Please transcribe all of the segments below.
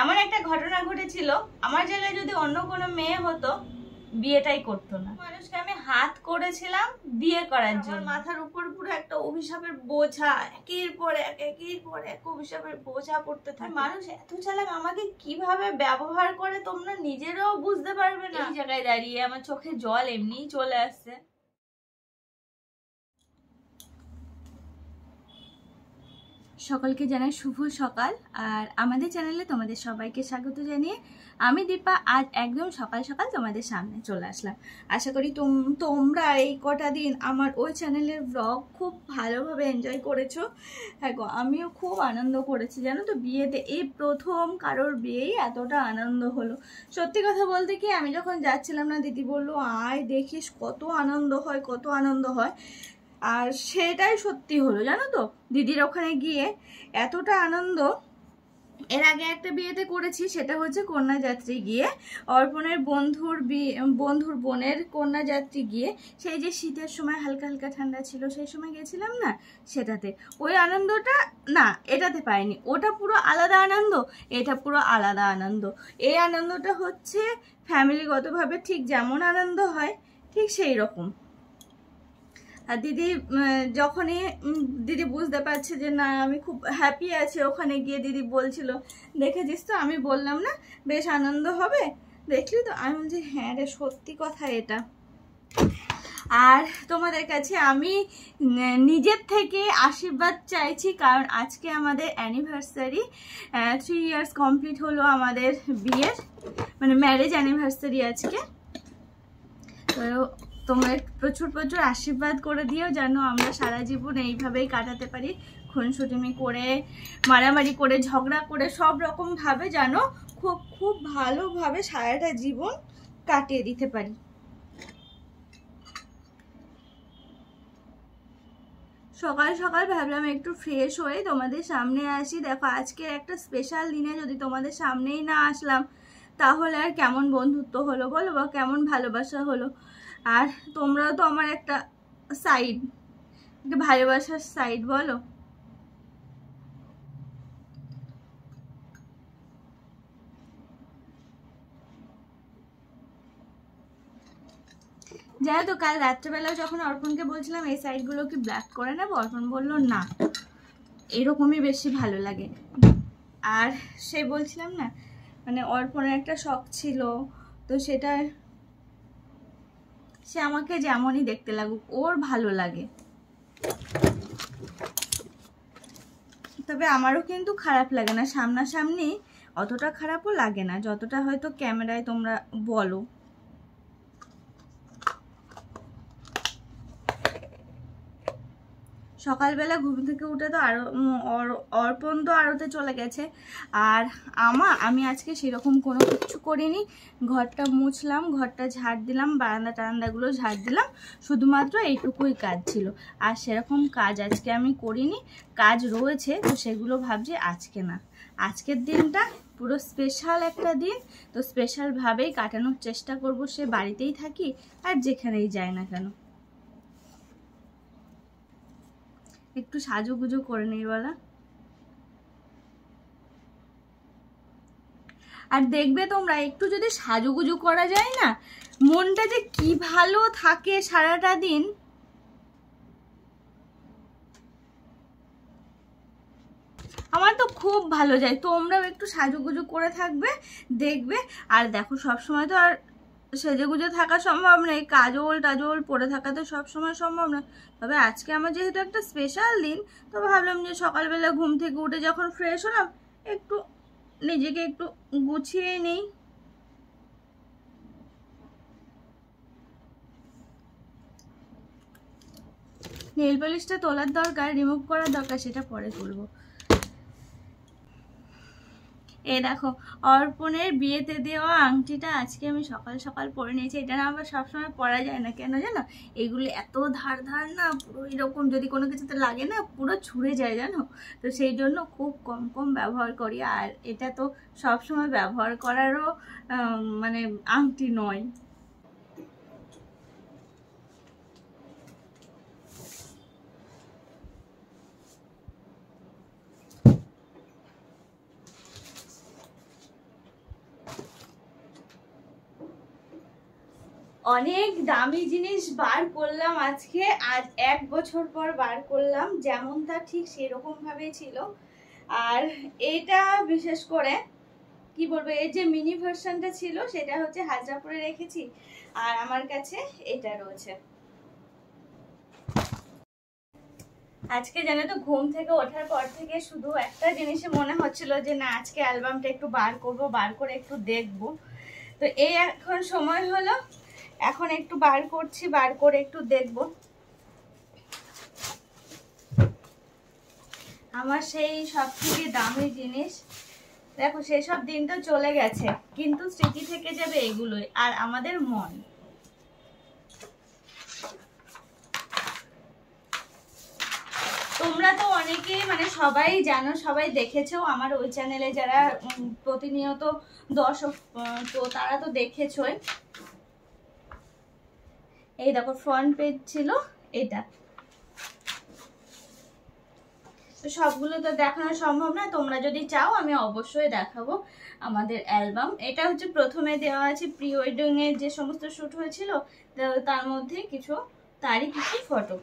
এমন একটা ঘটনা ঘটেছিল, আমার জায়গায় যদি অন্য কোনো মেয়ে হতো বিয়েটাই করতো না। মানুষকে আমি হাত করেছিলাম বিয়ে করার জন্য। মাথার উপর পুরো একটা অভিশাপের বোঝা, একের পর এক অভিশাপের বোঝা পড়তে থাকে। মানুষ এত চালাক, আমাকে কিভাবে ব্যবহার করে তোমরা নিজেরাও বুঝতে পারবে না। এই জায়গায় দাঁড়িয়ে আমার চোখে জল এমনিই চলে আসছে। সকলকে জানাই শুভ সকাল, আর আমাদের চ্যানেলে তোমাদের সবাইকে স্বাগত জানিয়ে আমি দীপা আজ একদম সকাল সকাল তোমাদের সামনে চলে আসলাম। আশা করি তোমরা এই কটা দিন আমার ওই চ্যানেলের ব্লগ খুব ভালোভাবে এনজয় করেছো। হ্যাঁ গো, আমিও খুব আনন্দ করেছি জানো তো। বিয়েতে এই প্রথম কারোর বিয়েই এতটা আনন্দ হলো। সত্যি কথা বলতে কি, আমি যখন যাচ্ছিলাম না, দিদি বললো আয় দেখিস কত আনন্দ হয়, কত আনন্দ হয়। আর সেটাই সত্যি হলো জানো তো। দিদির ওখানে গিয়ে এতটা আনন্দ এর আগে একটা বিয়েতে করেছি, সেটা হচ্ছে কন্যাযাত্রী গিয়ে, অর্পণের বন্ধুর বোনের কন্যাযাত্রী গিয়ে, সেই যে শীতের সময় হালকা হালকা ঠান্ডা ছিল সেই সময় গেছিলাম না, সেটাতে ওই আনন্দটা না এটাতে পাইনি। ওটা পুরো আলাদা আনন্দ, এটা পুরো আলাদা আনন্দ। এই আনন্দটা হচ্ছে ফ্যামিলিগতভাবে ঠিক যেমন আনন্দ হয় ঠিক সেই রকম। আর দিদি যখনই দিদি বুঝতে পারছে যে না আমি খুব হ্যাপি আছি, ওখানে গিয়ে দিদি বলছিল দেখেছিস তো, আমি বললাম না বেশ আনন্দ হবে, দেখলি তো। আমি বলছি হ্যাঁ রে, সত্যি কথা এটা। আর তোমাদের কাছে আমি নিজের থেকে আশীর্বাদ চাইছি, কারণ আজকে আমাদের অ্যানিভার্সারি, 3 ইয়ার্স কমপ্লিট হলো আমাদের বিয়ের, মানে ম্যারেজ অ্যানিভার্সারি আজকে। তো তোমরা প্রচুর প্রচুর আশীর্বাদ করে দিও যেন আমরা সারা জীবন এইভাবেই কাটাতে পারি, খুনসুটিমি করে, মারামারি করে, ঝগড়া করে, সব রকম ভাবে যেন খুব খুব ভালোভাবে সারাটা জীবন কাটিয়ে দিতে পারি। সকাল সকাল ভাবলাম একটু ফ্রেশ হয়ে তোমাদের সামনে আসি। দেখো আজকের একটা স্পেশাল দিনে যদি তোমাদের সামনেই না আসলাম তাহলে আর কেমন বন্ধুত্ব হলো বলো, বা কেমন ভালোবাসা হলো। আর তোমরাও তো আমার একটা সাইড, একটা ভালোবাসার সাইড বলো। জানো তো কাল রাত্রেবেলাও যখন অর্পণকে বলছিলাম এই সাইডগুলো কি ব্ল্যাক করে নেবো, অর্পণ বললো না এরকমই বেশি ভালো লাগে। আর সে বলছিলাম না, মানে অর্পণের একটা শখ ছিল, তো সেটা সে আমাকে যেমনই দেখতে লাগুক ওর ভালো লাগে। তবে আমারও কিন্তু খারাপ লাগে না, সামনাসামনি অতটা খারাপও লাগে না যতটা হয়তো ক্যামেরায় তোমরা বলো। সকালবেলা ঘুম থেকে উঠে তো আরো অর্পণ তো আরতে চলে গেছে, আর আমি আজকে সেরকম কোনো কিছু করিনি। ঘরটা মুছলাম, ঘরটা ঝাড় দিলাম, বারান্দা টারান্দাগুলো ঝাড় দিলাম, শুধুমাত্র এইটুকুই কাজ ছিল। আর সেরকম কাজ আজকে আমি করিনি, কাজ রয়েছে তো সেগুলো ভাবছি আজকে না। আজকের দিনটা পুরো স্পেশাল একটা দিন, তো স্পেশালভাবেই কাটানোর চেষ্টা করব, সে বাড়িতেই থাকি আর যেখানেই যাই না কেন। একটু সাজুগুজু করে নেই বলা। আর দেখবে তোমরা একটু যদি সাজুগুজু করা যায় না, মনটা যে কি ভালো থাকে সারাটা দিন। আমার তো খুব ভালো যায়। তোমরাও একটু সাজুগুজু করে থাকবে দেখবে। আর দেখো সবসময় তো আর সেজেগুজে থাকা সম্ভব নয়, কাজল টাজল পরে থাকা তো সবসময় সম্ভব নয়। তবে আজকে আমার যেহেতু একটা স্পেশাল দিন, তো ভাবলাম যে সকালবেলা ঘুম থেকে উঠে যখন ফ্রেশ হলাম একটু নিজেকে একটু গুছিয়ে নিই। নেল পলিশটা তোলার দরকার, রিমুভ করার দরকার, সেটা পরে করবো। এই দেখো অর্পণের বিয়েতে দেওয়া আংটিটা আজকে আমি সকাল সকাল পরে নিয়েছি। এটা না আবার সবসময় পরা যায় না, কেন জানো? এগুলো এত ধার ধার না, পুরো এরকম যদি কোনো কিছুতে লাগে না পুরো ছুঁড়ে যায় জানো। তো সেই জন্য খুব কম কম ব্যবহার করি। আর এটা তো সবসময় ব্যবহার করারও মানে আংটি নয়। অনেক দামি জিনিস বার করলাম আজকে, আজ 1 বছর পর বার করলাম। যেমনটা ঠিক সেরকম ভাবেই ছিল। আর এটা বিশেষ করে কি বলবো, এই যে মিনি ভার্সনটা ছিল সেটা হচ্ছে হাজরাপুরে রেখেছি, আর আমার কাছে এটা রয়েছে। আজকে জানো তো ঘুম থেকে ওঠার পর থেকে শুধু একটা জিনিসে মনে হচ্ছিল যে না, আজকে অ্যালবামটা একটু বার করব, বার করে একটু দেখব। তো এই এখন সময় হলো, এখন একটু বার করছি, বার করে একটু দেখব। আমার সেই সব থেকে দামি জিনিস, দেখো সেসব দিন তো চলে গেছে, কিন্তু স্মৃতি থেকে যাবে এগুলোই, আর আমাদের মন। তোমরা তো অনেকেই মানে সবাই জানো, সবাই দেখেছো আমার ওই চ্যানেলে যারা প্রতিনিয়ত দর্শক, তো তারা তো দেখেছোই। এই দেখো ফ্রন্ট পেজ ছিল এটা, তো সবগুলো তো দেখানো সম্ভব না, তোমরা যদি চাও আমি অবশ্যই দেখাবো আমাদের অ্যালবাম। এটা হচ্ছে প্রথমে দেওয়া আছে প্রি ওয়েডিং এর যে সমস্ত শুট হয়েছিল, তার মধ্যে তারই কিছু ফটো।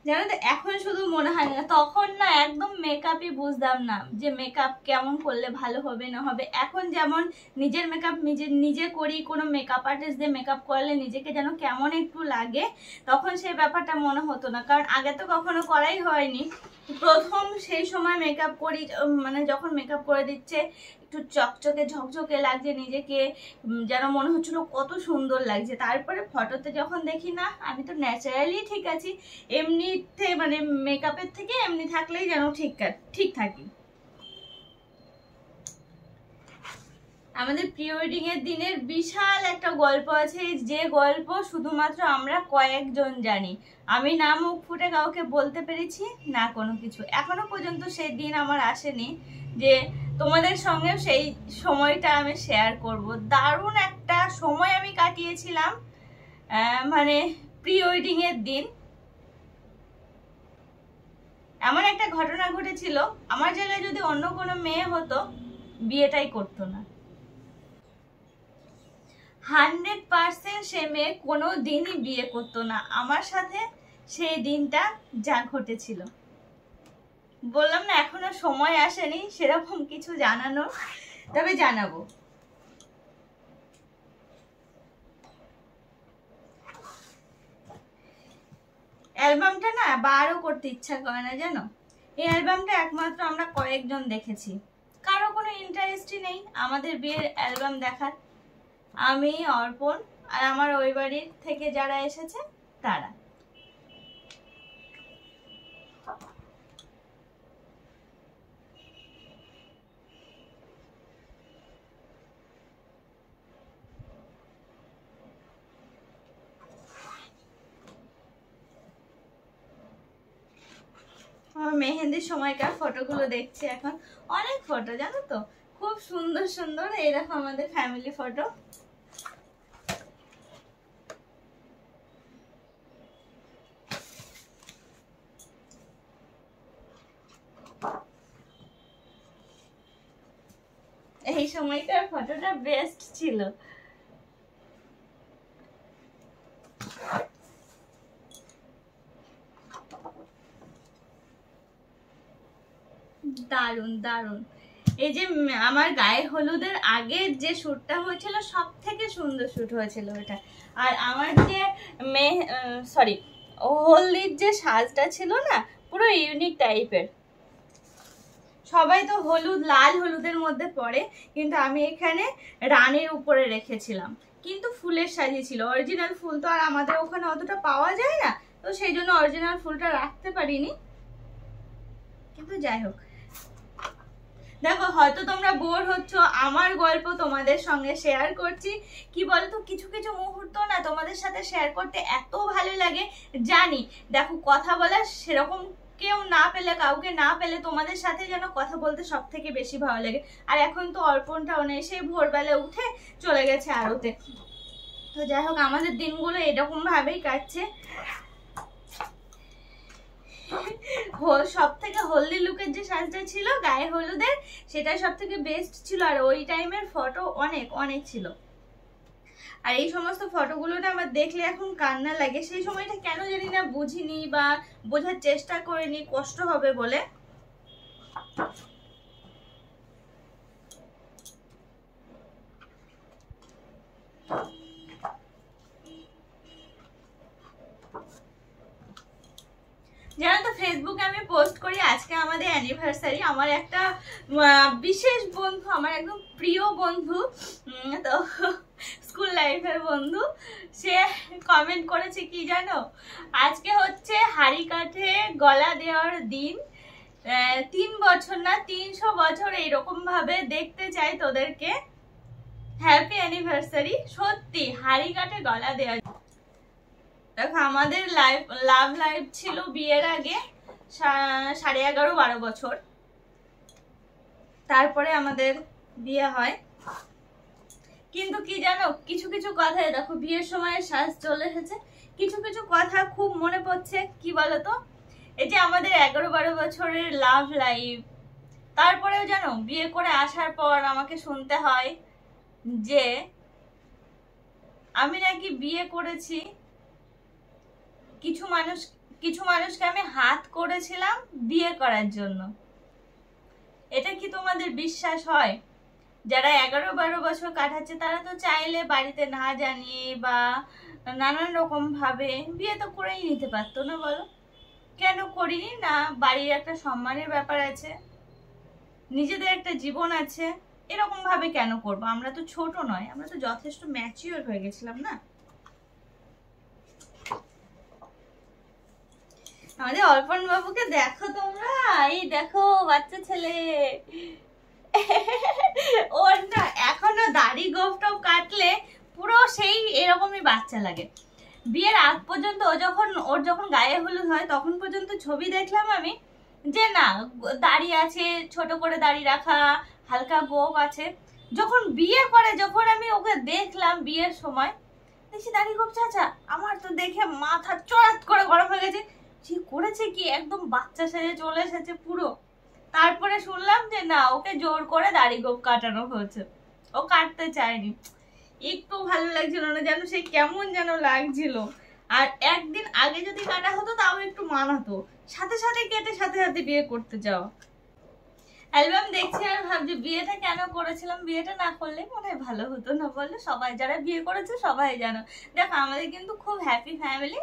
জানো তো এখন শুধু মনে হয় না, তখন না একদম মেকআপই বুঝতাম না যে মেকআপ কেমন করলে ভালো হবে না হবে। এখন যেমন নিজের মেকআপ নিজে করি, কোনো মেকআপ আর্টিস্ট দিয়ে মেকআপ করলে নিজেকে যেন কেমন একটু লাগে, তখন সেই ব্যাপারটা মনে হতো না, কারণ আগে তো কখনো করাই হয়নি। প্রথম সেই সময় মেকআপ করি, মানে যখন মেকআপ করে দিচ্ছে একটু চকচকে ঝকঝকে লাগছে নিজেকে, যেন মনে হচ্ছিল কত সুন্দর লাগছে। তারপরে ফটোতে যখন দেখি না, আমি তো ন্যাচারালি ঠিক আছি, এমনিতে মানে মেকআপের থেকে এমনি থাকলেই যেন ঠিক থাকি। আমাদের প্রি ওয়েডিং এর দিনের বিশাল একটা গল্প আছে, যে গল্প শুধুমাত্র আমরা কয়েকজন জানি। আমি না মুখ ফুটে কাউকে বলতে পেরেছি না কোনো কিছু, এখনো পর্যন্ত সেই দিন আমার আসেনি যে তোমাদের সঙ্গে সেই সময়টা আমি শেয়ার করব। দারুণ একটা সময় আমি কাটিয়েছিলাম, মানে প্রি ওয়েডিং এর দিন। এমন একটা ঘটনা ঘটেছিল, আমার জায়গায় যদি অন্য কোনো মেয়ে হতো বিয়েটাই করতো না। 100% সে মেয়ে কোনো দিনই বিয়ে করতো না। আমার সাথে সেই দিনটা যা ঘটেছিল, বললাম না এখনো সময় আসেনি সেরকম কিছু জানানোর, তবে জানাবো। অ্যালবামটা না বারও করতে ইচ্ছা করে না জানো। এই অ্যালবামটা একমাত্র আমরা কয়েকজন দেখেছি, কারো কোনো ইন্টারেস্টই নেই আমাদের বিয়ের অ্যালবাম দেখার। আমি, অর্পণ আর আমার ওই বাড়ির থেকে যারা এসেছে তারা। আমার মেহেন্দির সময়কার ফটোগুলো দেখছি এখন, অনেক ফটো জানো তো, খুব সুন্দর সুন্দর। এই দেখো আমাদের ফ্যামিলি ফটো। এই সময়কার ফটোটা বেস্ট ছিল। দারুন দারুন। এই যে আমার গায়ে হলুদের আগের যে শ্যুটটা হয়েছিল সব থেকে সুন্দর শ্যুট হয়েছিল ওটা। আর আমার যে হলদির যে সাজটা ছিল না, পুরো ইউনিক টাইপের। সবাই তো হলুদ, লাল হলুদের মধ্যে পড়ে, কিন্তু আমি এখানে রানীর উপরে রেখেছিলাম, কিন্তু ফুলের সাজিয়েছিল। অরিজিনাল ফুল তো আর আমাদের ওখানে অতটা পাওয়া যায় না, তো সেই জন্য অরিজিনাল ফুলটা রাখতে পারিনি। কিন্তু যাই হোক, দেখো হয়তো তোমরা বোর হচ্ছ, আমার গল্প তোমাদের সঙ্গে শেয়ার করছি। কি বলতো, কিছু কিছু মুহূর্ত না তোমাদের সাথে শেয়ার করতে এত ভালো লাগে। জানি দেখো কথা বলার সেরকম কেউ না পেলে, কাউকে না পেলে তোমাদের সাথে যেন কথা বলতে সব থেকে বেশি ভালো লাগে। আর এখন তো অর্পণটাও নেই, সেই ভোরবেলা উঠে চলে গেছে আড়তে। তো যাই হোক, আমাদের দিনগুলো এরকম ভাবেই কাটছে। সব থেকে হলদি লুকের যে সাজটা ছিল গায়ে হলুদের, সেটা সব থেকে বেস্ট ছিল। আর ওই টাইমের ফটো অনেক অনেক ছিল। আর এই সমস্ত ফটোগুলো না আমার দেখলে এখন কান্না লাগে। সেই সময়টা কেন জানি না বুঝিনি বা বোঝার চেষ্টা করিনি, কষ্ট হবে বলে। জানো তো ফেসবুকে আমি পোস্ট করি আজকে আমাদের অ্যানিভার্সারি। আমার একটা বিশেষ বন্ধু, আমার একদম প্রিয় বন্ধু, তো স্কুল লাইফের বন্ধু, সে কমেন্ট করেছে কি জানো, আজকে হচ্ছে হাড়ি কাঠে গলা দেওয়ার দিন, 3 বছর না 300 বছর এইরকম ভাবে দেখতে চাই তোদেরকে, হ্যাপি অ্যানিভার্সারি। সত্যি হাড়ি কাঠে গলা দেওয়ার। দেখো আমাদের লাভ লাইফ ছিল বিয়ের আগে 11.5-12 বছর, তারপরে আমাদের বিয়ে হয়। কিন্তু কি জানো, কিছু কিছু কথায় দেখো বিয়ের সময় শ্বাস চলে এসেছে, কিছু কিছু কথা খুব মনে পড়ছে। কি বলতো, এই যে আমাদের 11-12 বছরের লাভ লাইফ, তারপরেও জানো বিয়ে করে আসার পর আমাকে শুনতে হয় যে আমি নাকি বিয়ে করেছি, কিছু মানুষকে আমি হাত করেছিলাম বিয়ে করার জন্য। এটা কি তোমাদের বিশ্বাস হয়? যারা 11-12 বছর কাটাচ্ছে তারা তো চাইলে বাড়িতে না জানিয়ে বা নানান রকম ভাবে বিয়ে তো করেই নিতে পারতো না, বলো? কেন করিনি না? বাড়ির একটা সম্মানের ব্যাপার আছে, নিজেদের একটা জীবন আছে, এরকম ভাবে কেন করবো? আমরা তো ছোট নয়, আমরা তো যথেষ্ট ম্যাচিওর হয়ে গেছিলাম না? আমাদের অর্পণ বাবুকে দেখো তোমরা, এই দেখো বাচ্চা ছেলে, ওর না এখনো দাড়ি গোফ টপ কাটলে পুরো সেই এরকমই বাচ্চা লাগে। বিয়ের আগ পর্যন্ত ওর যখন গায়ে হলুদ হয় তখন পর্যন্ত ছবি দেখলাম আমি যে না দাড়ি আছে, ছোট করে দাড়ি রাখা, হালকা গোফ আছে। যখন বিয়ে করে, যখন আমি ওকে দেখলাম বিয়ের সময়, দেখছি দাড়ি গোফ চাচা, আমার তো দেখে মাথা চড়াত করে গরম হয়ে গেছে। সে করেছে কি, একদম বাচ্চা সেজে চলে এসেছে পুরো। তারপরে শুনলাম যে না, ওকে জোর করে দাড়ি গোফ কাটানো হয়েছে, ও কাটতে চায়নি। একটু ভালো লাগছিল না, যেন সে কেমন যেন লাগছিল। আর একদিন আগে যদি কাটা হতো তাও একটু মানাতো, সাথে সাথে কেটে সাথে সাথে বিয়ে করতে যাওয়া। অ্যালবাম দেখছি আর ভাবছি বিয়েটা কেন করেছিলাম, বিয়েটা না করলে মনে হয় ভালো হতো না, বললে? সবাই যারা বিয়ে করেছে সবাই জানো। দেখো আমাদের কিন্তু খুব হ্যাপি ফ্যামিলি,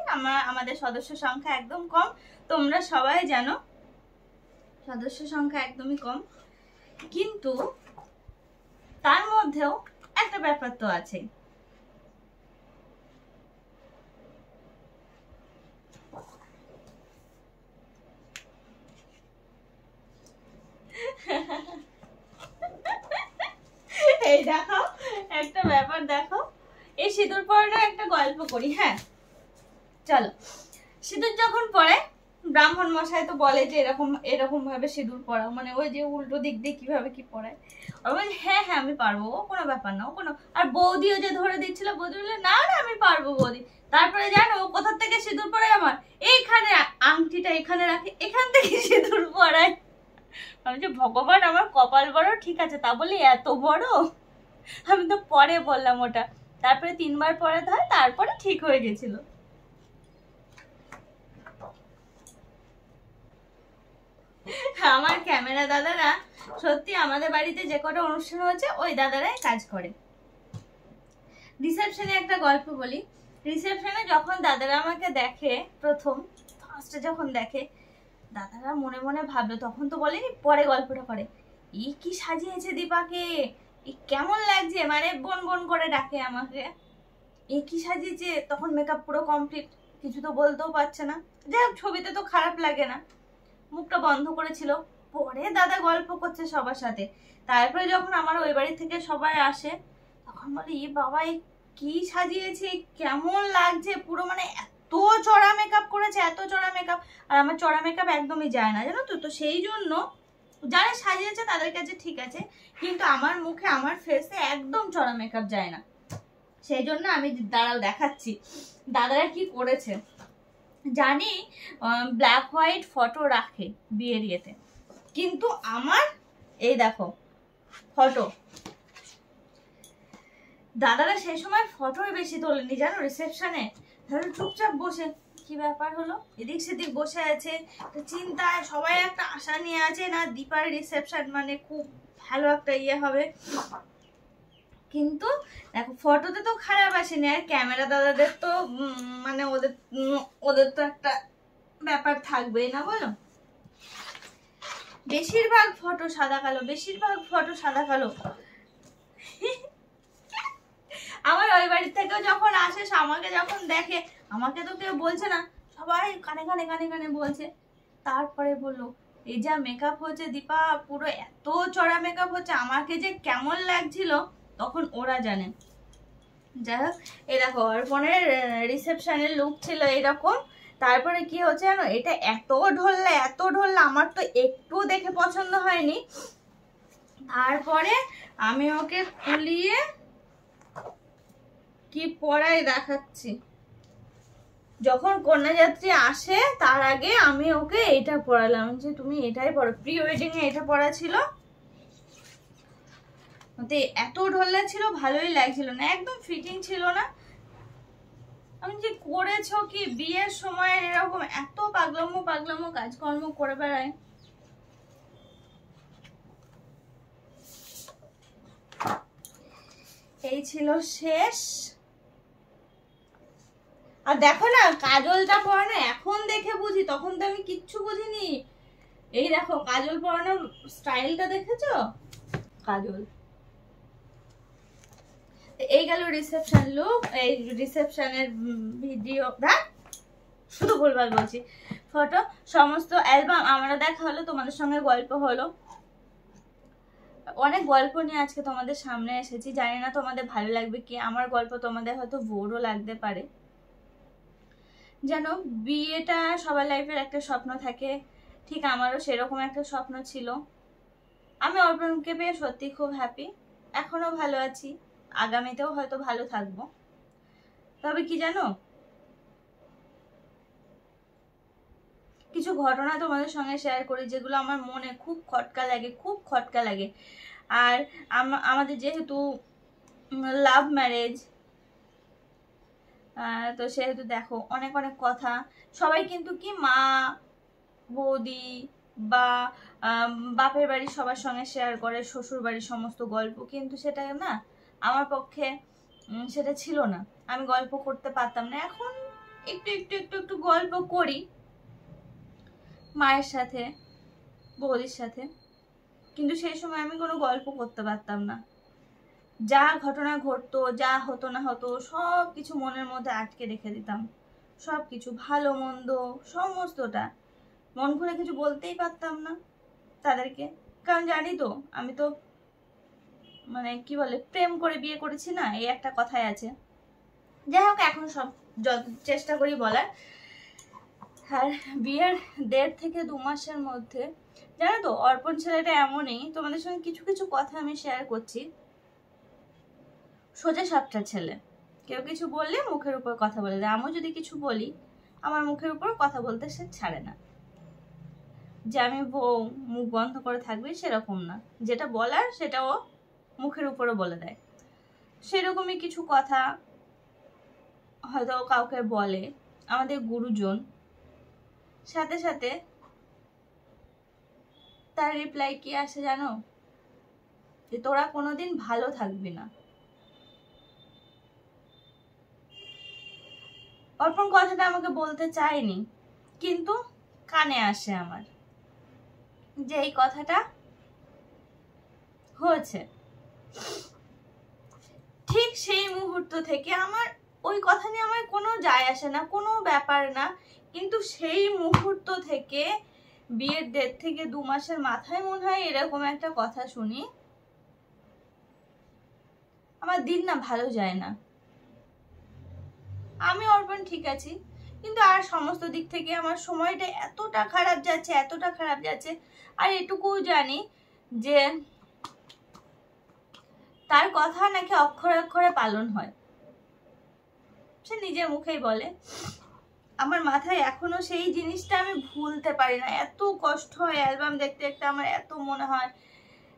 আমাদের সদস্য সংখ্যা একদম কম, তোমরা সবাই জানো সদস্য সংখ্যা একদমই কম। কিন্তু তার মধ্যেও একটা ব্যাপার তো আছে, এই দেখো একটা ব্যাপার, দেখো এই সিঁদুর পরানো একটা গল্প করি। হ্যাঁ চলো, সিঁদুর যখন পরে ব্রাহ্মণ মশাই তো বলে যে এরকম এরকম ভাবে সিঁদুর পরাও, মানে ওই যে উল্টো দিক দিয়ে কিভাবে কি পরায়। আর বলে হ্যাঁ হ্যাঁ আমি পারবো, ও কোনো ব্যাপার না, ও কোনো। আর বৌদিও যে ধরে দিচ্ছিল, বৌদি বলে না না আমি পারবো বৌদি। তারপরে জানো ও কোথা থেকে সিঁদুর পরায়, আমার এইখানে আংটিটা এখানে রাখে, এখান থেকে সিঁদুর পরায়। আমি যে ভগবান, আমার কপাল বড়, ঠিক আছে তা বলি এত বড়। আমি তো পরে বললাম ওটা, তারপরে 3 বার পরাতে হয়, তারপরে ঠিক হয়ে গেছিল। আমার ক্যামেরা দাদারা সত্যি আমাদের বাড়িতে যে কটা অনুষ্ঠান হয়েছে ওই দাদারাই কাজ করে। রিসেপশনে একটা গল্প বলি। রিসেপশনে যখন দাদারা আমাকে দেখে, প্রথম ফার্স্টে যখন দেখে, দাদারা মনে মনে ভাবলো, তখন তো বলেনি, পরে গল্পটা করে, এই কি সাজিয়েছে দীপাকে, কেমন লাগছে, মানে বোন বোন করে ডাকে আমাকে, এ কি সাজিয়েছে। তখন মেকআপ পুরো কমপ্লিট, কিছু তো বলতেও পারছে না, যাই হোক ছবিতে তো খারাপ লাগে না, মুখটা বন্ধ করেছিল। পরে দাদা গল্প করছে সবার সাথে, তারপরে যখন আমার ওই বাড়ি থেকে সবাই আসে তখন বলে ই বাবা কি সাজিয়েছে, কেমন লাগছে, পুরো মানে এত চড়া মেকআপ করেছে, এত চড়া মেকআপ। আর আমার চড়া মেকআপ একদমই যায় না জানো তো, তো সেই জন্য যারা সাজিয়েছে তাদের কাছে ঠিক আছে, কিন্তু আমার মুখে আমার ফেসে একদম চড়া মেকআপ যায় না। সেই জন্য আমি দাঁড়াও দেখাচ্ছি দাদারা কি করেছে। জানি ব্ল্যাক হোয়াইট ফটো রাখে বিয়ের ইয়েতে, কিন্তু আমার এই দেখো ফটো, দাদারা সেই সময় ফটোই বেশি তোলেনি জানো রিসেপশনে, ধরো চুপচাপ বসে কি ব্যাপার হলো এদিক সেদিক বসে আছে, চিন্তায় সবাই একটা আশা নিয়ে আছে না দীপার রিসেপশন মানে খুব ভালো একটা ইয়ে হবে, কিন্তু দেখো ফটোতে তো খারাপ আসেনি, আর ক্যামেরা দাদাদের তো মানে ওদের তো একটা ব্যাপার থাকবেই না বলো, বেশিরভাগ ফটো সাদা কালো, বেশিরভাগ ফটো সাদা কালো। আমার ওই বাড়ির থেকেও যখন আসে আমাকে যখন দেখে, আমাকে তো কেউ বলছে না, সবাই কানে কানে কানে কানে বলছে, তারপরে বললো এই যা মেকআপ হচ্ছে দীপা, পুরো এত চড়া মেকআপ হচ্ছে, আমাকে যে কেমন লাগছিল তখন ওরা জানে। যাই হোক এই দেখো অর্পণের রিসেপশনের লুক ছিল এরকম, তারপরে কি হচ্ছে জানো, এটা এত ঢললা আমার তো একটু দেখে পছন্দ হয়নি, তারপরে আমি ওকে খুলিয়ে কি পরাই দেখাচ্ছি, যখন কন্যাযাত্রী আসে তার আগে আমি ওকে এটা পরালাম, যে তুমি এটাই পরো, প্রি ওয়েডিং এ এটা পরা ছিল, এত ঢোলা ছিল ভালোই লাগছিল না, একদম ফিটিং ছিল না। আমি যে করেছো কি বিয়ের সময় এরকম এত পাগলামো কাজকর্ম করে বেড়ায়। এই ছিল শেষ। আর দেখো না কাজলটা পরানো এখন দেখে বুঝি, তখন তো আমি কিচ্ছু বুঝিনি। এই দেখো কাজল পরানোর স্টাইলটা দেখেছো, কাজল। এই গেল রিসেপশন লুক, এই রিসেপশনের ভিডিও, শুধু ভুলভাল বলছি, ফটো সমস্ত অ্যালবাম আমরা দেখা হলো, তোমাদের সঙ্গে গল্প হলো, অনেক গল্প নিয়ে আজকে তোমাদের সামনে এসেছি, জানি না তোমাদের ভালো লাগবে কি, আমার গল্প তোমাদের হয়তো বোরও লাগতে পারে। জানো বিয়েটা সবার লাইফের একটা স্বপ্ন থাকে, ঠিক আমারও সেরকম একটা স্বপ্ন ছিল। আমি অর্পণকে পেয়ে সত্যি খুব হ্যাপি, এখনো ভালো আছি, আগামীতেও হয়তো ভালো থাকবো। তবে কি জানো, কিছু ঘটনা তোমাদের সঙ্গে শেয়ার করি যেগুলো আমার মনে খুব খটকা লাগে, আর আমাদের যেহেতু লাভ ম্যারেজ, তো সেহেতু দেখো অনেক কথা, সবাই কিন্তু কি মা বৌদি বা বাপের বাড়ির সবার সঙ্গে শেয়ার করে শ্বশুর বাড়ির সমস্ত গল্প, কিন্তু সেটা না আমার পক্ষে সেটা ছিল না, আমি গল্প করতে পারতাম না। এখন একটু গল্প করি মায়ের সাথে বৌদির সাথে, কিন্তু সেই সময় আমি কোনো গল্প করতে পারতাম না, যা ঘটনা ঘটতো যা হতো না হতো সব কিছু মনের মধ্যে আটকে রেখে দিতাম, সব কিছু ভালো মন্দ সমস্তটা মন খুলে কিছু বলতেই পারতাম না তাদেরকে, কারণ জানি তো আমি তো মানে কি বলে প্রেম করে বিয়ে করেছি না, এই একটা কথাই আছে। যাই হোক এখন সব চেষ্টা করি বলার। আর বিয়ের 1.5 থেকে 2 মাসের মধ্যে জানো তো অর্পণ ছেলেটা এমনই, তোমাদের সঙ্গে কিছু কথা আমি শেয়ার করছি, সোজা সাপটা ছেলে, কেউ কিছু বললে মুখের উপর কথা বলে দেয়, আমিও যদি কিছু বলি আমার মুখের উপর কথা বলতে সে ছাড়ে না, যে আমি বউ মুখ বন্ধ করে থাকবে সেরকম না, যেটা বলার সেটাও মুখের উপরে বলে দেয়। সেরকমই কিছু কথা হয়তো কাউকে বলে আমাদের গুরুজন, সাথে সাথে তার রিপ্লাই কি আসে জানো, যে তোরা কোনোদিন ভালো থাকবি না। অর্পণ কথাটা আমাকে বলতে চায়নি, কিন্তু কানে আসে আমার, যে এই কথাটা হয়েছে। ঠিক সেই মুহূর্ত থেকে আমার ওই কথা নিয়ে আমার কোনো যায় আসে না, কোনো ব্যাপার না, কিন্তু সেই মুহূর্ত থেকে বিয়ের 1.5 থেকে 2 মাসের মাথায় মনে হয় এরকম একটা কথা শুনি, আমার দিন না ভালো যায় না। আমি অর্পণ ঠিক আছি, কিন্তু আর সমস্ত দিক থেকে আমার সময়টা এতটা খারাপ যাচ্ছে, আর এটুকুও জানি যে তার কথা নাকি অক্ষরে অক্ষরে পালন হয়, সে নিজের মুখেই বলে। আমার মাথায় এখনো সেই জিনিসটা আমি ভুলতে পারি না। এত কষ্ট হয় অ্যালবাম দেখতে দেখতে, আমার এত মনে হয়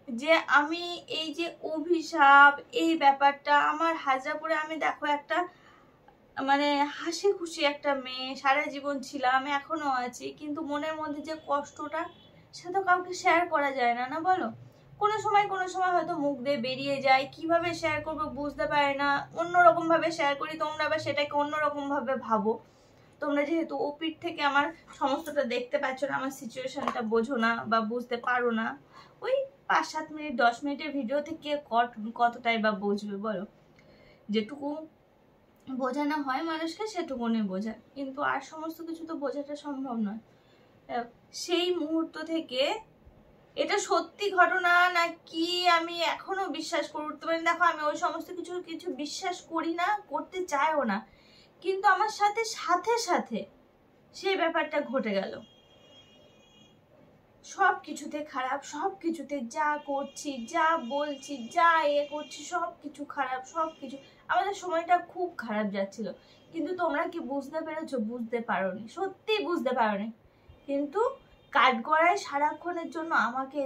যে আমি এই যে অভিশাপ, এই ব্যাপারটা আমার হাজারপুরে, আমি দেখো একটা মানে হাসি খুশি একটা মেয়ে, সারা জীবন ছিলাম, এখনো আছি, কিন্তু মনের মধ্যে যে কষ্টটা সে তো কাউকে শেয়ার করা যায় না, না বলো? কোনো সময় হয়তো মুখ দিয়ে বেরিয়ে যায়, কিভাবে শেয়ার করবো বুঝতে পারি না, অন্যরকম ভাবে শেয়ার করি, তোমরা আবার সেটাকে অন্যরকম ভাবে ভাবো। তোমরা যেহেতু ওপির থেকে আমার সমস্তটা দেখতে পাচ্ছ না, আমার সিচুয়েশনটা বোঝো না বা বুঝতে পারো না, ওই 5-7 মিনিট 10 মিনিটের ভিডিও থেকে কতটাই বা বুঝবে বলো? যেটুকু বোঝানো হয় মানুষকে সেটুকুনি বোঝায়, কিন্তু আর সমস্ত কিছু তো বোঝাটা সম্ভব নয়। সেই মুহূর্ত থেকে এটা সত্যি ঘটনা না কি আমি এখনো বিশ্বাস করে উঠতে পারি। দেখো আমি ওই সমস্ত কিছু বিশ্বাস করি না, করতে চাইও না, কিন্তু আমার সাথে সাথে সাথে সেই ব্যাপারটা ঘটে গেল। সব কিছুতে খারাপ, সব কিছুতে যা করছি, যা বলছি, যা করছি, সব কিছু খারাপ, সব কিছু। আমাদের সময়টা খুব খারাপ যাচ্ছিল, কিন্তু তোমরা কি বুঝতে পেরেছো? বুঝতে পারোনি, সত্যি বুঝতে পারোনি। কিন্তু কাঠগড়ায় সারাক্ষণের জন্য আমাকে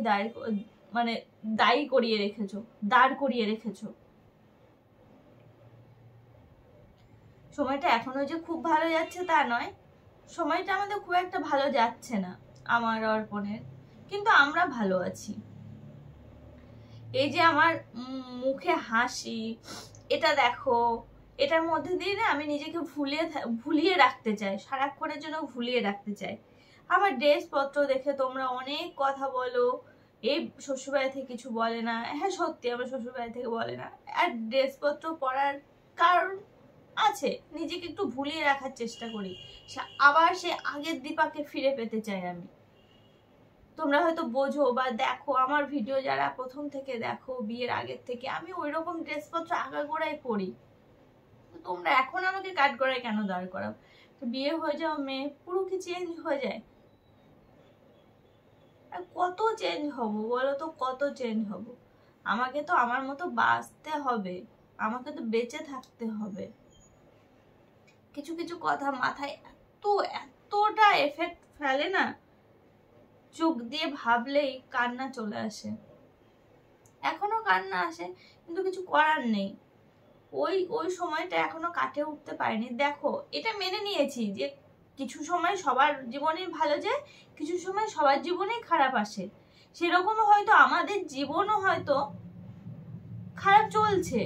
দায়ী করিয়ে রেখেছো, দাঁড় করিয়ে রেখেছো। সময়টা এখনো যে খুব ভালো যাচ্ছে তা নয়, সময়টা আমাদের খুব একটা ভালো যাচ্ছে না আমার অর্পণের, কিন্তু আমরা ভালো আছি। এই যে আমার মুখে হাসি, এটা দেখো, এটার মধ্যে দিয়ে না আমি নিজেকে ভুলিয়ে রাখতে চাই, সারাক্ষণের জন্য ভুলিয়ে রাখতে চাই। আমার ড্রেসপত্র দেখে তোমরা অনেক কথা বলো, এই শ্বশুরবাড়ি থেকে কিছু বলে না। হ্যাঁ সত্যি, আমার শ্বশুরবাড়ি থেকে বলে না। আর ড্রেসপত্র পরার কারণ আছে, নিজেকে একটু ভুলিয়ে রাখার চেষ্টা করি, আবার সে আগের দীপাকে ফিরে পেতে চাই আমি। তোমরা হয়তো বোঝো বা দেখো আমার ভিডিও যারা প্রথম থেকে দেখো, বিয়ের আগের থেকে আমি ওই রকম ড্রেসপত্র আগাগোড়াই পরি। তোমরা এখন আমাকে কাঠগড়ায় কেন দাঁড় করাও? তো বিয়ে হয়ে যাও মেয়ে, পুরো কি চেঞ্জ হয়ে যায়? আর কত চেঞ্জ হব বলো তো, কত চেঞ্জ হব? আমাকে তো আমার মতো বাঁচতে হবে, আমাকে তো বেঁচে থাকতে হবে। কিছু কিছু কথা মাথায় এতটা এফেক্ট ফেলে না, চোখ দিয়ে ভাবলেই কান্না চলে আসে। এখনো কান্না আসে, কিন্তু কিছু করার নেই। ওই সময়টা এখনো কাটে উঠতে পারিনি। দেখো এটা মেনে নিয়েছি যে কিছু সময় সবার জীবনেই ভালো যায়, কিছু সময় সবার জীবনেই খারাপ আসে। সেরকম হয়তো আমাদের জীবনও হয়তো খারাপ চলছে,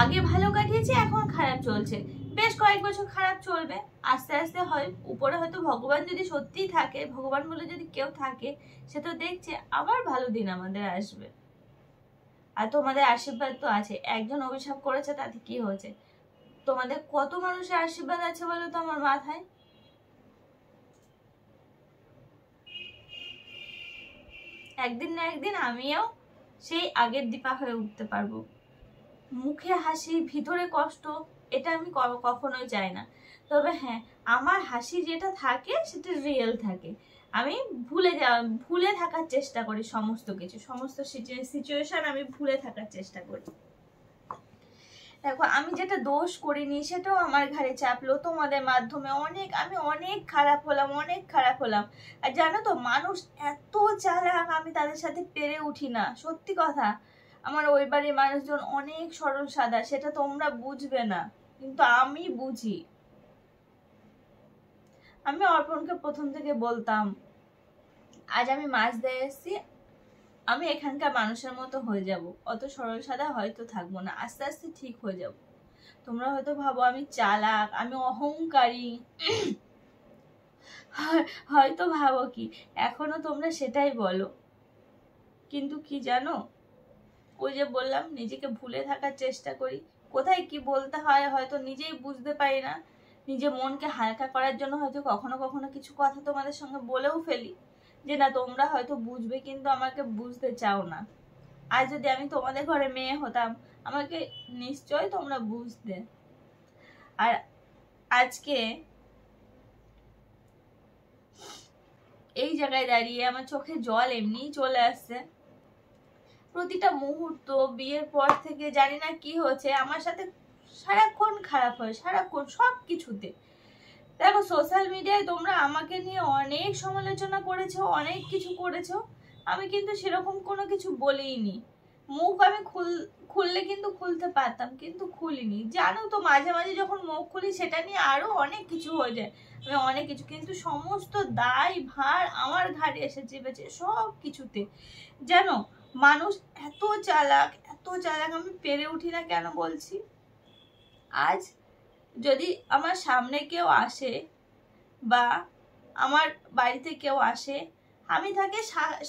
আগে ভালো কাটিয়েছে, এখন খারাপ চলছে, বেশ কয়েক বছর খারাপ চলবে, আস্তে আস্তে হয় উপরে হয়তো ভগবান যদি সত্যিই থাকে, ভগবান বলে যদি কেউ থাকে, সে তো দেখছে আবার ভালো দিন আমাদের আসবে। আর তোমাদের আশীর্বাদ তো আছে। একজন অভিশাপ করেছে তাতে কি হয়েছে? তোমাদের কত মানুষের আশীর্বাদ আছে বলো তো আমার মাথায়? একদিন না একদিন আমিও সেই আগের দীপা হয়ে উঠতে পারবো। মুখে হাসি ভিতরে কষ্ট, এটা আমি কখনোই চাই না। তবে হ্যাঁ, আমার হাসি যেটা থাকে সেটা রিয়েল থাকে। আমি ভুলে থাকার চেষ্টা করি, সমস্ত কিছু, সমস্ত সিচুয়েশন আমি ভুলে থাকার চেষ্টা করি। দেখো আমি যেটা দোষ করিনি সেটাও আমার ঘাড়ে চাপলো তোমাদের মাধ্যমে। আমি অনেক খারাপ হলাম। আর জানো তো মানুষ এত চালাক, আমি তাদের সাথে পেরে উঠি না, সত্যি কথা। আমার ওই বাড়ির মানুষজন অনেক সরল সাদা, সেটা তোমরা বুঝবে না, কিন্তু আমি বুঝি। আমি অর্পণকে প্রথম থেকে বলতাম, আজ আমি মাছ দিয়ে এসেছি, আমি এখানকার মানুষের মতো হয়ে যাব, অত সরল সাদা হয়তো থাকবো না, আস্তে আস্তে ঠিক হয়ে যাব। তোমরা হয়তো ভাবো আমি চালাক, আমি অহংকারী, হয়তো ভাবো কি, এখনো তোমরা সেটাই বলো, কিন্তু কি জানো, ওই যে বললাম নিজেকে ভুলে থাকার চেষ্টা করি, কোথায় কি বলতে হয় হয়তো নিজেই বুঝতে পারি না। নিজে মনকে হালকা করার জন্য হয়তো কখনো কখনো কিছু কথা তোমাদের সঙ্গে বলেও ফেলি, যে না তোমরা হয়তো বুঝবে, কিন্তু আমাকে বুঝতে চাও না। আর যদি আমি তোমাদের ঘরে মেয়ে হতাম, আমাকে নিশ্চয় তোমরা বুঝতে। আর আজকে এই জায়গায় দাঁড়িয়ে আমার চোখে জল এমনিই চলে আসছে। প্রতিটা মুহূর্ত বিয়ের পর থেকে জানি না কি হচ্ছে, আমার সাথে সারাক্ষণ খারাপ হয় সারাক্ষণ সব কিছুতে। দেখো সোশ্যাল মিডিয়ায় তোমরা আমাকে নিয়ে অনেক সমালোচনা করেছো, অনেক কিছু করেছো, আমি কিন্তু সেরকম কোনো কিছু বলিনি। মুখ আমি খুললে কিন্তু খুলতে পারতাম, কিন্তু খুলিনি। জানো তো মাঝে মাঝে যখন মুখ খুলি সেটা নিয়ে আরো অনেক কিছু হয়ে যায়, আমি অনেক কিছু, কিন্তু সমস্ত দায় ভার আমার ঘাড়ে এসে চেপেছে সব কিছুতে। জানো মানুষ এত চালাক, এত চালাক, আমি পেরে উঠি না কেন বলছি। আজ যদি আমার সামনে কেউ আসে বা আমার বাড়িতে কেউ আসে, আমি তাকে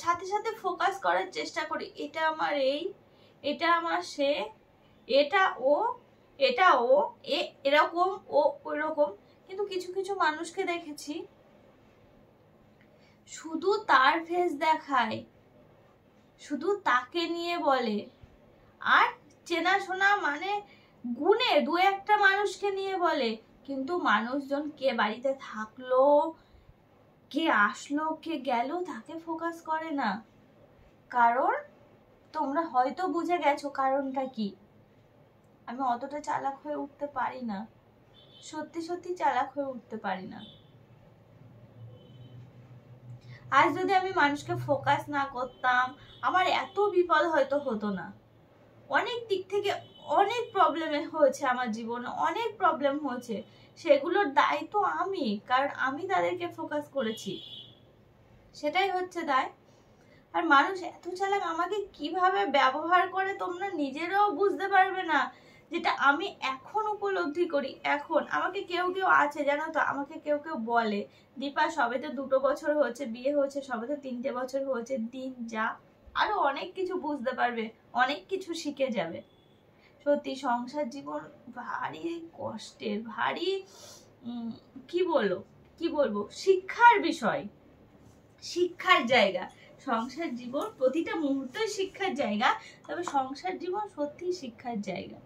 সাথে সাথে ফোকাস করার চেষ্টা করি, এটা আমার এই, এটা আমার সে, এটা ও, এটা ও, এরকম, ও ওইরকম। কিন্তু কিছু কিছু মানুষকে দেখেছি শুধু তার ফেস দেখায়, শুধু তাকে নিয়ে বলে, আর চেনাশোনা মানে গুণে দু একটা মানুষকে নিয়ে বলে, কিন্তু মানুষজন কে বাড়িতে থাকলো, কে আসলো, কে গেল, তাকে ফোকাস করে না। কারণ তোমরা হয়তো বুঝে গেছো কারণটা কি। আমি অতটা চালাক হয়ে উঠতে পারি না, সত্যি সত্যি চালাক হয়ে উঠতে পারি না। আজ যদি আমি মানুষকে ফোকাস না করতাম, আমার এত বিপদ হয়তো হতো না। অনেক দিক থেকে অনেক প্রবলেম হয়েছে আমার জীবনে, অনেক প্রবলেম হয়েছে, সেগুলোর দায়িত্ব আমি, কারণ আমি তাদেরকে ফোকাস করেছি, সেটাই হচ্ছে দায়। আর মানুষ এত চালাক, আমাকে কিভাবে ব্যবহার করে তোমরা নিজেরাও বুঝতে পারবে না, যেটা আমি এখন উপলব্ধি করি। এখন আমাকে কেউ কেউ আছে জানো তো, আমাকে কেউ কেউ বলে, দীপা সবে তো 2 বছর হয়েছে বিয়ে হয়েছে, সবে তো 3টে বছর হয়েছে, দিন যা আরো অনেক কিছু বুঝতে পারবে, অনেক কিছু শিখে যাবে। সত্যি সংসার জীবন ভারী কষ্টের, ভারী কি বলবো শিক্ষার বিষয়, শিক্ষার জায়গা। সংসার জীবন প্রতিটা মুহূর্তে শিক্ষার জায়গা, তবে সংসার জীবন সত্যি শিক্ষার জায়গা।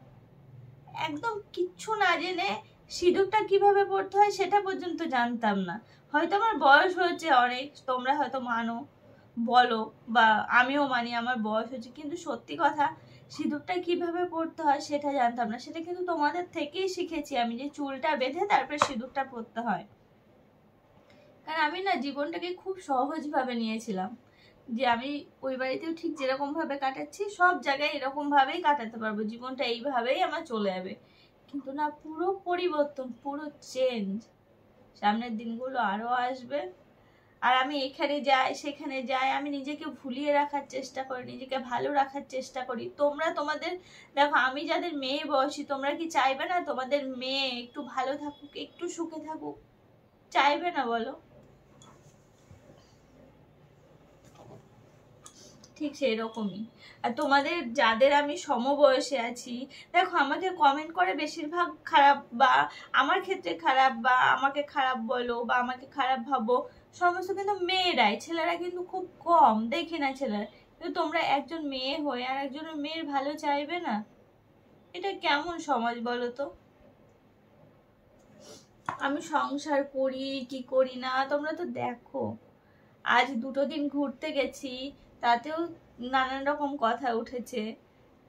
একদম কিচ্ছু না জেনে সিঁদুরটা কিভাবে পড়তে হয় সেটা পর্যন্ত জানতাম না। হয়তো আমার বয়স হয়েছে অনেক, তোমরা হয়তো মানো, বলো, বা আমিও মানি আমার বয়স হয়েছে, কিন্তু সত্যি কথা সিঁদুরটা কিভাবে পড়তে হয় সেটা জানতাম না। সেটা কিন্তু তোমাদের থেকেই শিখেছি আমি, যে চুলটা বেঁধে তারপরে সিঁদুরটা পড়তে হয়। কারণ আমি না জীবনটাকে খুব সহজভাবে নিয়েছিলাম, যে আমি ওই বাড়িতেও ঠিক যেরকম ভাবে কাটাচ্ছি সব জায়গায় এরকম ভাবেই কাটাতে পারবো, জীবনটা এইভাবেই আমার চলে যাবে। কিন্তু না, পুরো পরিবর্তন, পুরো চেঞ্জ। সামনের দিনগুলো আরো আসবে, আর আমি এখানে যাই সেখানে যাই, আমি নিজেকে ভুলিয়ে রাখার চেষ্টা করি, নিজেকে ভালো রাখার চেষ্টা করি। তোমরা তোমাদের দেখো, আমি যাদের মেয়ে বয়সী, তোমরা কি চাইবে না তোমাদের মেয়ে একটু ভালো থাকুক, একটু সুখে থাকুক? চাইবে না বলো? ঠিক সেই রকমই। আর তোমাদের যাদের আমি সমবয়সে আছি, দেখো আমাকে কমেন্ট করে বেশিরভাগ খারাপ, বা আমার ক্ষেত্রে খারাপ, বা আমাকে খারাপ বলো, বা আমাকে খারাপ ভাবো, সমস্ত কিন্তু মেয়েরাই, ছেলেরা কিন্তু খুব কম দেখি না ছেলেরা। কিন্তু তোমরা একজন মেয়ে হয়ে আর একজনের মেয়ের ভালো চাইবে না, এটা কেমন সমাজ বলো তো? আমি সংসার করি কি করি না তোমরা তো দেখো। আজ 2 দিন ঘুরতে গেছি, তাতেও নানান রকম কথা উঠেছে।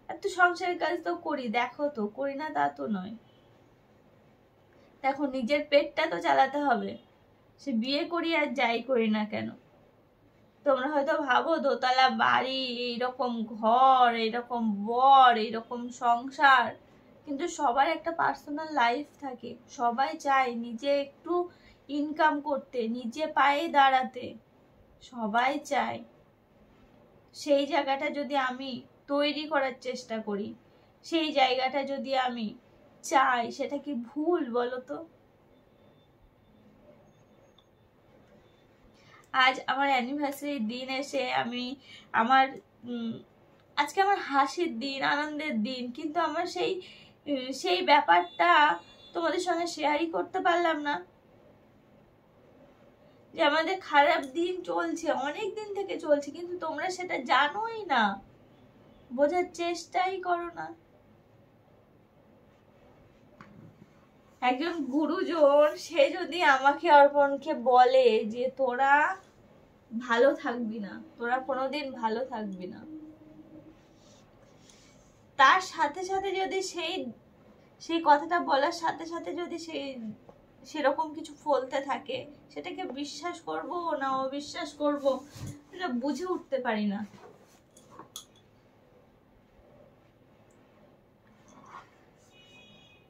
এত সংসারের কাজ তো করি, দেখো তো করি না তা তো নয়। দেখো নিজের পেটটা তো চালাতে হবে, সে বিয়ে করি আর যাই করি না কেন। তোমরা হয়তো ভাবো দোতলা বাড়ি, এইরকম ঘর, এইরকম বর, এইরকম সংসার, কিন্তু সবার একটা পার্সোনাল লাইফ থাকে। সবাই চায় নিজে একটু ইনকাম করতে, নিজে পায়ে দাঁড়াতে, সবাই চায়। সেই জায়গাটা যদি আমি তৈরি করার চেষ্টা করি, সেই জায়গাটা যদি আমি চাই, সেটা কি ভুল বলো তো? আজ আমার অ্যানিভার্সারির দিন এসে আমি আমার আজকে আমার হাসির দিন, আনন্দের দিন, কিন্তু আমার সেই ব্যাপারটা তোমাদের সঙ্গে শেয়ারই করতে পারলাম না। যে আমাদের খারাপ দিন চলছে, অনেক দিন থেকে চলছে, কিন্তু তোমরা সেটা জানোই না, বোঝার চেষ্টাই করো না। একজন গুরুজন সে যদি আমাকে অর্পণকে বলে যে তোরা ভালো থাকবি না, তোরা কোনোদিন ভালো থাকবি না, তার সাথে সাথে যদি সেই কথাটা বলার সাথে সাথে যদি সেরকম কিছু ফলতে থাকে, সেটাকে বিশ্বাস করব না অবিশ্বাস করব এটা বুঝে উঠতে পারি না।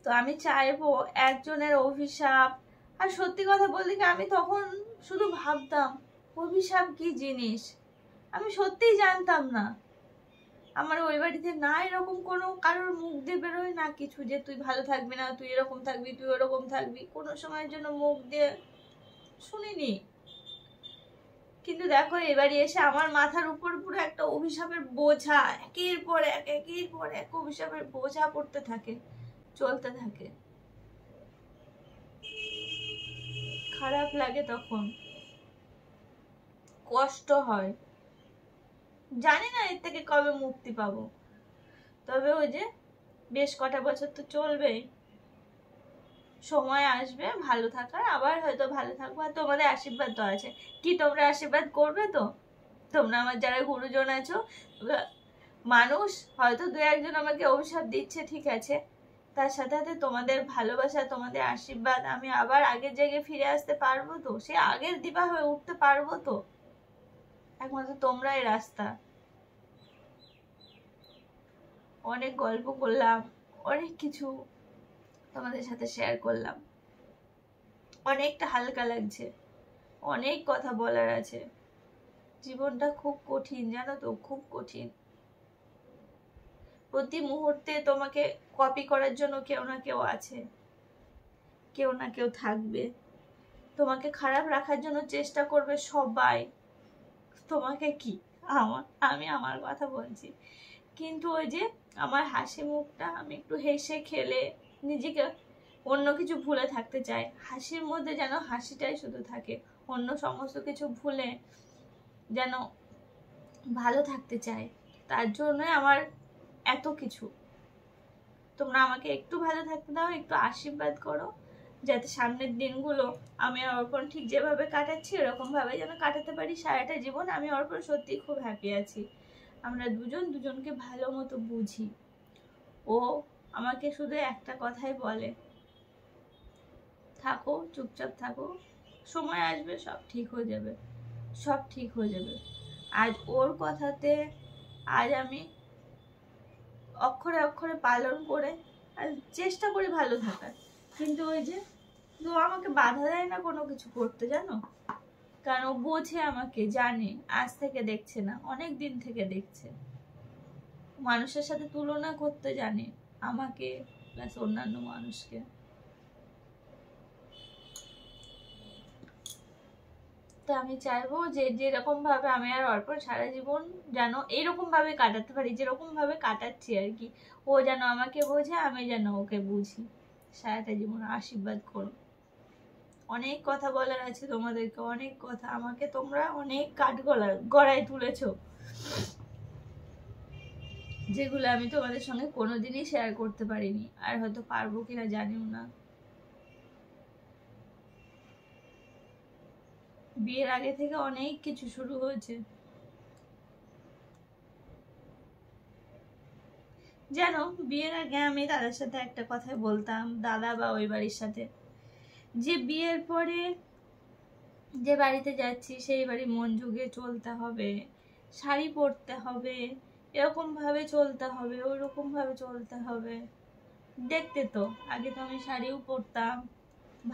তো আমি চাইবো একজনের অভিশাপ, আর সত্যি কথা বলতে কি আমি তখন শুধু ভাবতাম অভিশাপ কি জিনিস, আমি সত্যিই জানতাম না। আমার ওই বাড়িতে না এরকম কোনো কারোর মুখ দিয়ে বেরোয় না কিছু যে তুই ভালো থাকবি না, তুই এরকম থাকবি, তুই ওরকম থাকবি, কোনো সময়ের জন্য মুখ দিয়ে শুনিনি। কিন্তু দেখো এবারে এসে আমার মাথার উপর পুরো একটা অভিশাপের বোঝা, একের পর এক অভিশাপের বোঝা পড়তে থাকে, চলতে থাকে। খারাপ লাগে, তখন কষ্ট হয়, জানি না এর থেকে কবে মুক্তি পাবো। তবে ওই যে বেশ কটা বছর তো চলবেই, সময় আসবে ভালো থাকার, আবার হয়তো ভালো থাকবো। আর তোমাদের আশীর্বাদ তো আছে, কি তোমরা আশীর্বাদ করবে তো? তোমরা আমার যারা গুরুজন আছো, মানুষ হয়তো দু একজন আমাকে অভিশাপ দিচ্ছে, ঠিক আছে, তার সাথে সাথে তোমাদের ভালোবাসা, তোমাদের আশীর্বাদ, আমি আবার আগের জায়গায় ফিরে আসতে পারবো তো? সে আগের দিবা হয়ে উঠতে পারবো তো? একমাত্র তোমরাই রাস্তা। অনেক গল্প করলাম, অনেক কিছু তোমাদের সাথে শেয়ার করলাম, অনেকটা হালকা লাগছে, অনেক কথা বলার আছে। জীবনটা খুব কঠিন, জানো তো, খুব কঠিন। প্রতি মুহূর্তে তোমাকে কপি করার জন্য কেউ না কেউ আছে, কেউ না কেউ থাকবে, তোমাকে খারাপ রাখার জন্য চেষ্টা করবে সবাই। তোমাকে কি, আমি আমার কথা বলছি, কিন্তু ওই যে আমার হাসি মুখটা, আমি একটু হেসে খেলে নিজেকে অন্য কিছু ভুলে থাকতে চাই, হাসির মধ্যে যেন হাসিটাই শুধু থাকে, অন্য সমস্ত কিছু ভুলে যেন ভালো থাকতে চাই। তার জন্য আমার এত কিছু। তোমরা আমাকে একটু ভালো থাকতে দাও, একটু আশীর্বাদ করো, যাতে সামনের দিনগুলো আমি অর্পণ ঠিক যেভাবে কাটাচ্ছি এরকম ভাবে যেন কাটাতে পারি সারাটা জীবন। আমি অর্পণ সত্যি খুব হ্যাপি আছি, আমরা দুজন দুজনকে ভালো মতো বুঝি। ও আমাকে শুধু একটা কথাই বলে, থাকো, চুপচাপ থাকো, সময় আসবে সব ঠিক হয়ে যাবে, সব ঠিক হয়ে যাবে। আজ ওর কথাতে আজ আমি অক্ষরে অক্ষরে পালন করে আর চেষ্টা করি ভালো থাকার, কিন্তু ওই যে তো আমাকে বাধা দেয় না কোনো কিছু করতে, জানো, কারণ ও বোঝে আমাকে, জানে, আজ থেকে দেখছে না, অনেক দিন থেকে দেখছে। মানুষের সাথে তুলনা করতে জানে আমাকে প্লাস অন্যান্য মানুষকে। তো আমি চাইবো যে যেরকম ভাবে আমি আর অর্পণ সারা জীবন যেন এইরকম ভাবে কাটাতে পারি, যেরকম ভাবে কাটাচ্ছি আর কি। ও যেন আমাকে বোঝে, আমি যেন ওকে বুঝি, সারাটা জীবন আশীর্বাদ করো। অনেক কথা বলার আছে তোমাদেরকে, অনেক কথা, আমাকে তোমরা অনেক গড়ায় তুলেছো, যেগুলো আমি তোমাদের সঙ্গে কোনোদিনই শেয়ার করতে পারিনি, আর হয়তো পারবো কিনা জানিও না। বিয়ের আগে থেকে অনেক কিছু শুরু হয়েছে, জানো। বিয়ের আগে আমি দাদার সাথে একটা কথাই বলতাম, দাদা বা ওই বাড়ির সাথে, যে বিয়ের পরে যে বাড়িতে যাচ্ছি সেই বাড়ি মন যুগে চলতে হবে, শাড়ি পরতে হবে, এরকম ভাবে চলতে হবে, ওইরকম ভাবে চলতে হবে। দেখতে তো আগে তো আমি শাড়িও পরতাম,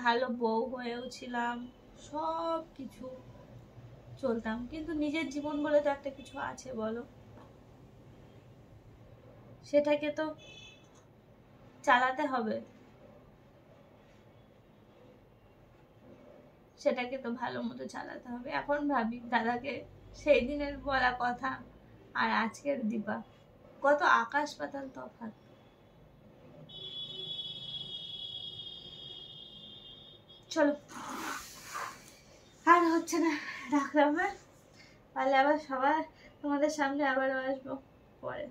ভালো বউ হয়েও ছিলাম, সব কিছু চলতাম, কিন্তু নিজের জীবন বলে তো একটা কিছু আছে, বলো, সেটাকে তো চালাতে হবে, সেটাকে তো ভালো মতো চালাতে হবে। এখন ভাবি দাদাকে সেই দিনের বলা কথা আর আজকের দীপা, কত আকাশ পাতাল তফাৎ। চলো, আর হচ্ছে না, রাখলাম, হ্যাঁ, পারলে আবার সবার তোমাদের সামনে আবারও আসবো পরে।